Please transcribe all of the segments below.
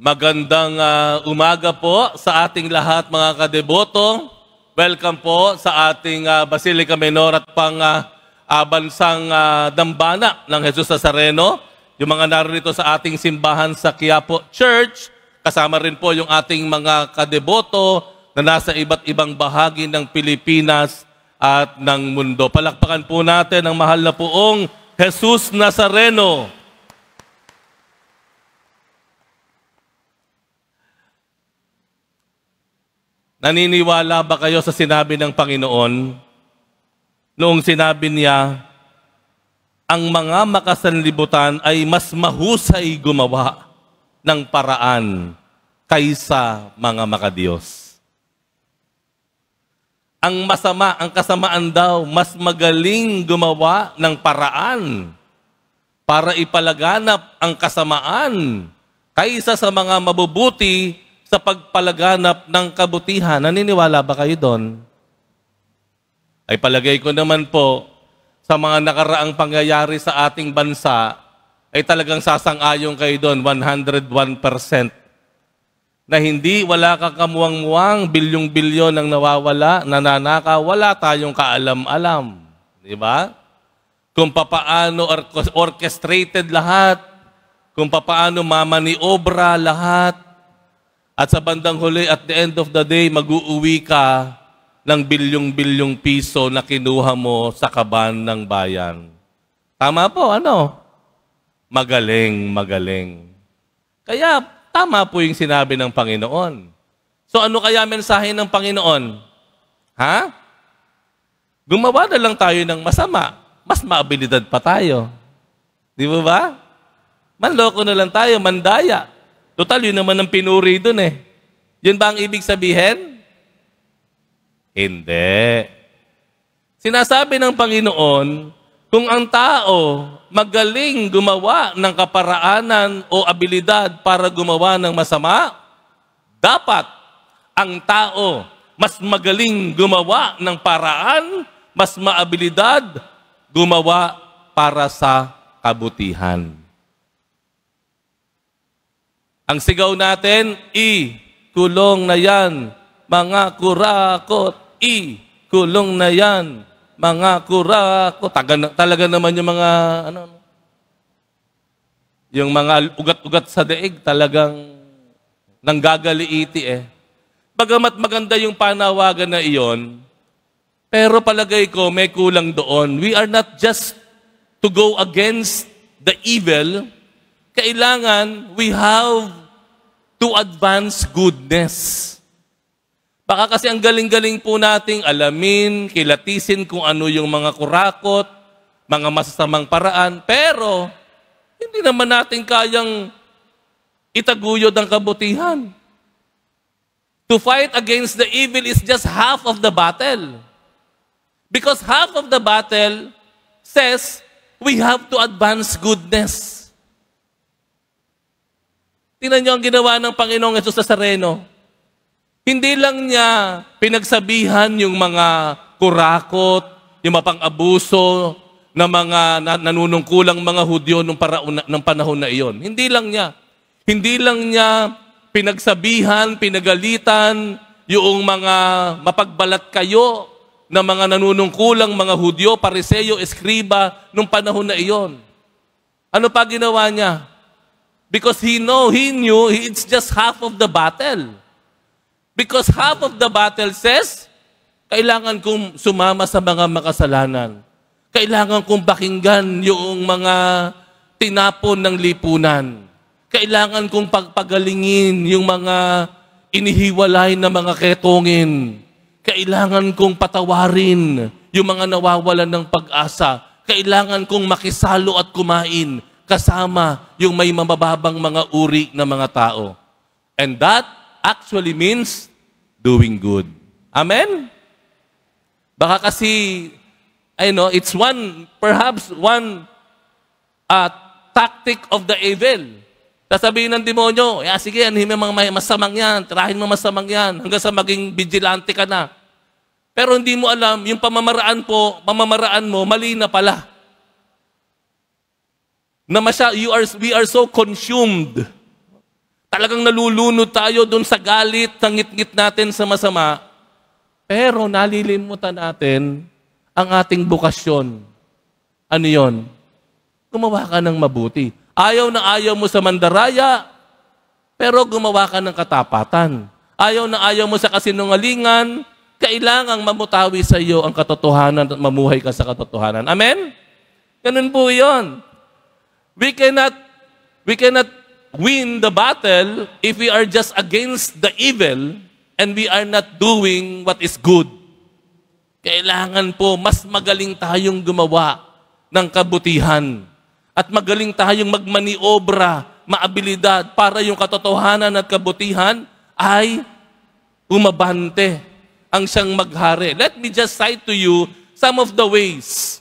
Magandang umaga po sa ating lahat mga kadeboto. Welcome po sa ating Basilica Menor at bansang dambana ng Jesus Nazareno. Yung mga narito sa ating simbahan sa Quiapo Church, kasama rin po yung ating mga kadeboto na nasa iba't ibang bahagi ng Pilipinas at ng mundo. Palakpakan po natin ang mahal na poong Jesus Nazareno. Naniniwala ba kayo sa sinabi ng Panginoon noong sinabi niya, ang mga makasanlibutan ay mas mahusay gumawa ng paraan kaysa mga makadiyos? Ang masama, ang kasamaan daw, mas magaling gumawa ng paraan para ipalaganap ang kasamaan kaysa sa mga mabubuti sa pagpalaganap ng kabutihan. Naniniwala ba kayo doon? Ay palagay ko naman po, sa mga nakaraang pangyayari sa ating bansa, ay talagang sasang-ayon kayo doon, 101%. Na hindi, wala kakamuwang-muwang, bilyong-bilyon ang nawawala, nananakaw, wala tayong kaalam-alam. Di ba? Kung papaano orchestrated lahat, kung papaano mamaniobra lahat, at sa bandang huli, at the end of the day, mag-uuwi ka ng bilyong-bilyong piso na kinuha mo sa kaban ng bayan. Tama po, ano? Magaling, magaling. Kaya, tama po yung sinabi ng Panginoon. So, ano kaya mensahe ng Panginoon? Ha? Gumawa na lang tayo ng masama. Mas maabilidad pa tayo. Di ba ba? Manloko na lang tayo, mandaya. Total, yun naman ang pinuri dun eh. Yun ba ang ibig sabihin? Hindi. Sinasabi ng Panginoon, kung ang tao magaling gumawa ng kaparaanan o abilidad para gumawa ng masama, dapat ang tao mas magaling gumawa ng paraan, mas maabilidad gumawa para sa kabutihan. Ang sigaw natin, kulong na yan, mga kurakot. Kulong na yan, mga kurakot. Talaga naman yung mga, yung mga ugat-ugat sa daig, talagang nanggagaliiti eh. Bagamat maganda yung panawagan na iyon, pero palagay ko may kulang doon. We are not just to go against the evil, kailangan we have to advance goodness. Baka kasi ang galing-galing po nating alamin, kilatisin kung ano yung mga kurakot, mga masasamang paraan, pero hindi naman natin kayang itaguyod ang kabutihan. To fight against the evil is just half of the battle. Because half of the battle says we have to advance goodness. Tingnan niyo ang ginawa ng Panginoong Jesus Nazareno. Hindi lang niya pinagsabihan yung mga kurakot, yung mapang-abuso na mga nanunungkulang mga Hudyo nung panahon na iyon. Hindi lang niya. Hindi lang niya pinagsabihan, pinagalitan yung mga mapagbalat kayo na mga nanunungkulang mga Hudyo, Pariseyo, Eskriba nung panahon na iyon. Ano pa ginawa niya? Because he knew it's just half of the battle. Because half of the battle says, kailangan kong sumama sa mga makasalanan. Kailangan kong pakinggan yung mga tinapon ng lipunan. Kailangan kong pagpagalingin yung mga inihiwalay na mga ketongin. Kailangan kong patawarin yung mga nawawalan ng pag-asa. Kailangan kong makisalo at kumain kasama yung may mabababang mga uri na mga tao. And that actually means doing good. Amen? Baka kasi, it's perhaps one tactic of the evil. Sasabihin ng demonyo, sige, anhin mo mga masamang yan, tirahin mo masamang yan, hanggang sa maging vigilante ka na. Pero hindi mo alam, yung pamamaraan mo, mali na pala. Na we are so consumed Talagang nalulunod tayo doon sa galit, sa ngit-ngit natin sa masama. Pero nalilimutan natin ang ating bukasyon. Ano yon? Gumawa ka ng mabuti. Ayaw na ayaw mo sa mandaraya, pero gumawa ka ng katapatan. Ayaw na ayaw mo sa kasinungalingan, kailangang mamutawi sa iyo ang katotohanan at mamuhay ka sa katotohanan. Amen? Ganun po yun. We cannot win the battle if we are just against the evil and we are not doing what is good. Kailangan po mas magaling tayong gumawa ng kabutihan at magaling tayong magmaniobra, maabilidad para yung katotohanan at kabutihan ay umabante ang siyang maghari. Let me just cite to you some of the ways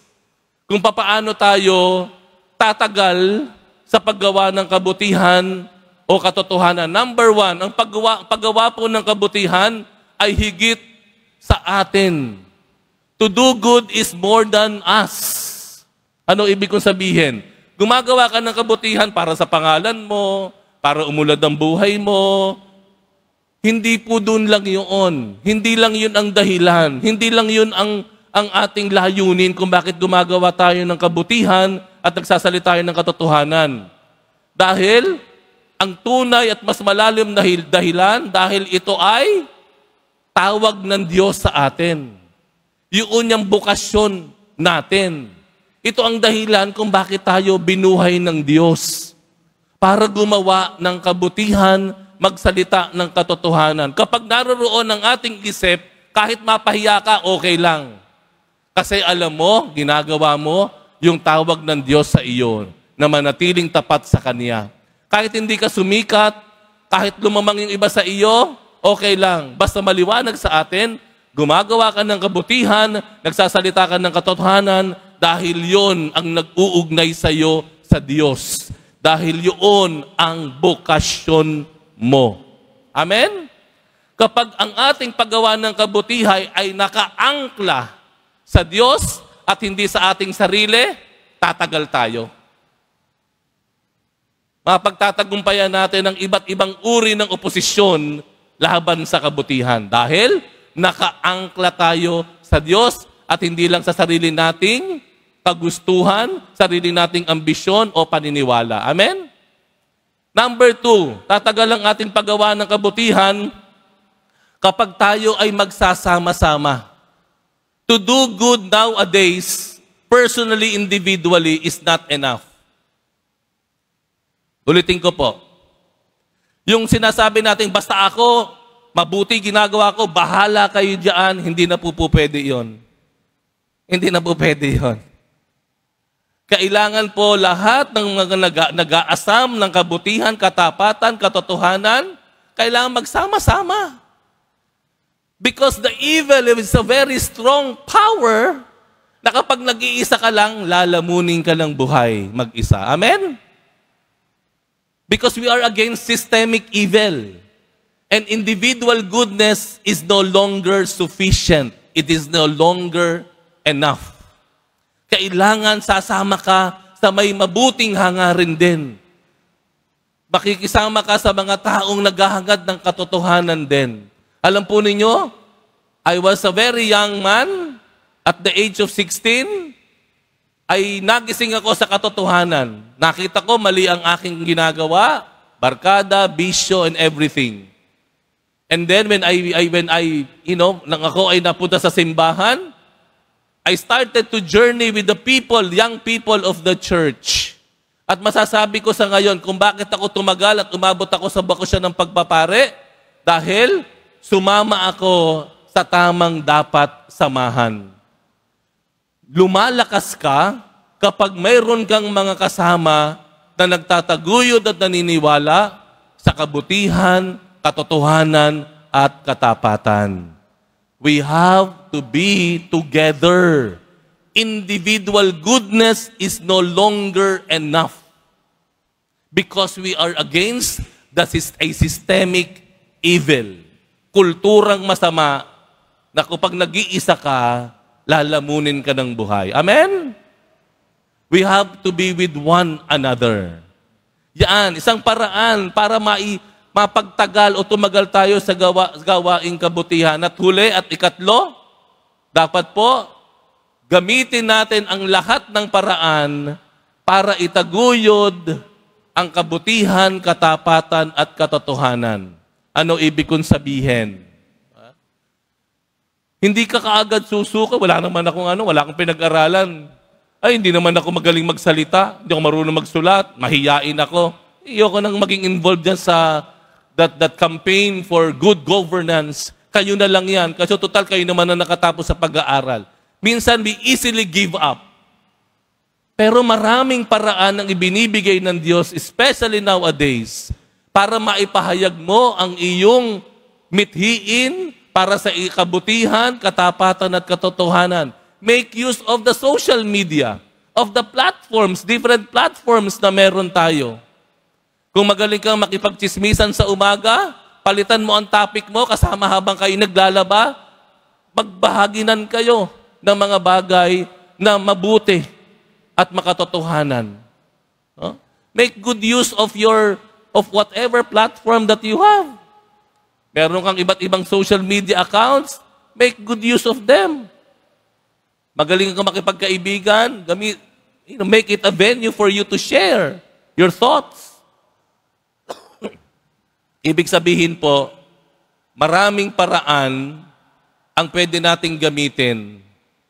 kung papaano tayo tatagal sa paggawa ng kabutihan o katotohanan. Number one, ang paggawa po ng kabutihan ay higit sa atin. To do good is more than us. Ano ibig kong sabihin? Gumagawa ka ng kabutihan para sa pangalan mo, para umulad ang buhay mo. Hindi po doon lang yun. Hindi lang yun ang dahilan. Hindi lang yun ang ating layunin kung bakit gumagawa tayo ng kabutihan at nagsasalita tayo ng katotohanan. Dahil ang tunay at mas malalim na dahilan, dahil ito ay tawag ng Diyos sa atin. Yun yung bukasyon natin. Ito ang dahilan kung bakit tayo binuhay ng Diyos. Para gumawa ng kabutihan, magsalita ng katotohanan. Kapag naroroon ang ating isip, kahit mapahiya ka, okay lang. Kasi alam mo, ginagawa mo yung tawag ng Diyos sa iyo na manatiling tapat sa Kanya. Kahit hindi ka sumikat, kahit lumamang yung iba sa iyo, okay lang. Basta maliwanag sa atin, gumagawa ka ng kabutihan, nagsasalita ka ng katotohanan, dahil yon ang nag-uugnay sa iyo sa Diyos. Dahil yun ang bokasyon mo. Amen? Kapag ang ating paggawa ng kabutihan ay nakaangkla sa Diyos at hindi sa ating sarili, tatagal tayo. Mapagtatagumpayan natin ang iba't ibang uri ng oposisyon laban sa kabutihan. Dahil nakaangkla tayo sa Diyos at hindi lang sa sarili nating kagustuhan, sarili nating ambisyon o paniniwala. Amen? Number 2, tatagal ang ating paggawa ng kabutihan kapag tayo ay magsasama-sama. To do good nowadays, personally, individually, is not enough. Ulitin ko po. Yung sinasabi natin, basta ako, mabuti ginagawa ko, bahala kayo dyan, hindi na po pwede yun. Hindi na po pwede yun. Kailangan po lahat ng mga nag-aasam ng kabutihan, katapatan, katotohanan, kailangan magsama-sama. Because the evil is a very strong power na kapag nag-iisa ka lang, lalamunin ka ng buhay mag-isa. Amen? Because we are against systemic evil. And individual goodness is no longer sufficient. It is no longer enough. Kailangan sasama ka sa may mabuting hangarin din. Makikisama ka sa mga taong naghahangad ng katotohanan din. Alam po ninyo, I was a very young man at the age of 16, ay nagising ako sa katotohanan. Nakita ko mali ang aking ginagawa, barkada, bisyo, and everything. And then when nang ako ay napunta sa simbahan, I started to journey with the people, young people of the church. At masasabi ko sa ngayon kung bakit ako tumagal at umabot ako sa bakosyon ng pagpapare, dahil sumama ako sa tamang dapat samahan. Lumalakas ka kapag mayroon kang mga kasama na nagtataguyod at naniniwala sa kabutihan, katotohanan, at katapatan. We have to be together. Individual goodness is no longer enough because we are against a systemic evil. Kulturang masama na kapag nag-iisa ka, lalamunin ka ng buhay. Amen? We have to be with one another. Yan, isang paraan para mapagtagal o tumagal tayo sa gawaing kabutihan. At huli at ikatlo, dapat po gamitin natin ang lahat ng paraan para itaguyod ang kabutihan, katapatan at katotohanan. Ano ibig kong sabihin? Hindi ka kaagad susuka, wala naman akong pinag-aralan. Ay, hindi naman ako magaling magsalita, hindi ako marunong magsulat, mahiyain ako. Iyoko nang maging involved dyan sa that campaign for good governance. Kayo na lang yan, kasi total kayo naman na nakatapos sa pag-aaral. Minsan, we easily give up. Pero maraming paraan ang ibinibigay ng Diyos, especially nowadays, para maipahayag mo ang iyong mithiin para sa ikabutihan, katapatan at katotohanan. Make use of the social media, of the platforms, different platforms na meron tayo. Kung magaling kang makipagchismisan sa umaga, palitan mo ang topic mo kasama habang kayo naglalaba, magbahaginan kayo ng mga bagay na mabuti at makatotohanan. Make good use of whatever platform that you have. Meron kang iba't ibang social media accounts, make good use of them. Magaling kang makipagkaibigan, make it a venue for you to share your thoughts. Ibig sabihin po, maraming paraan ang pwede nating gamitin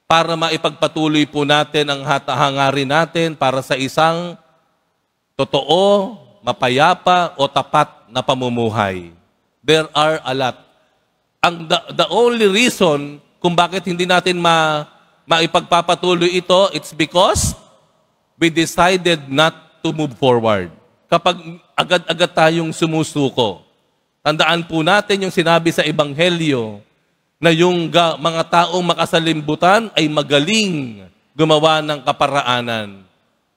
para maipagpatuloy po natin ang hangarin natin para sa isang totoo, mapayapa o tapat na pamumuhay. There are a lot. The only reason kung bakit hindi natin maipagpapatuloy ito, it's because we decided not to move forward. Kapag agad-agad tayong sumusuko, tandaan po natin yung sinabi sa Ebanghelyo na yung mga taong makasalimbutan ay magaling gumawa ng kaparaanan.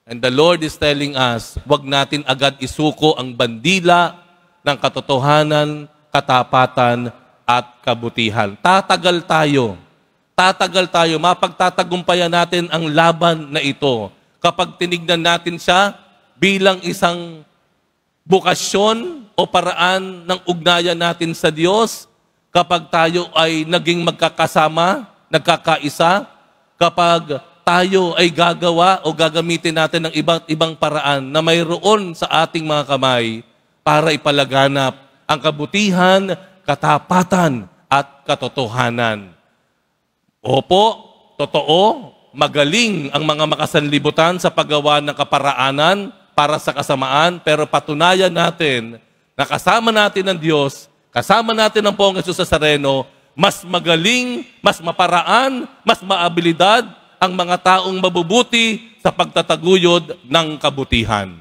And the Lord is telling us, wag natin agad isuko ang bandila ng katotohanan, katapatan, at kabutihan. Tatagal tayo, mapagtatagumpayan natin ang laban na ito kapag tinignan natin siya bilang isang bukasyon o paraan ng ugnayan natin sa Diyos, kapag tayo ay naging magkakasama, nagkakaisa, kapag tayo ay gagawa o gagamitin natin ng iba't ibang paraan na mayroon sa ating mga kamay para ipalaganap ang kabutihan, katapatan, at katotohanan. Opo, totoo, magaling ang mga makasanlibutan sa paggawa ng kaparaanan para sa kasamaan, pero patunayan natin na kasama natin ang Diyos, kasama natin ang Poong Jesus Nazareno, mas magaling, mas maparaan, mas maabilidad ang mga taong mabubuti sa pagtataguyod ng kabutihan.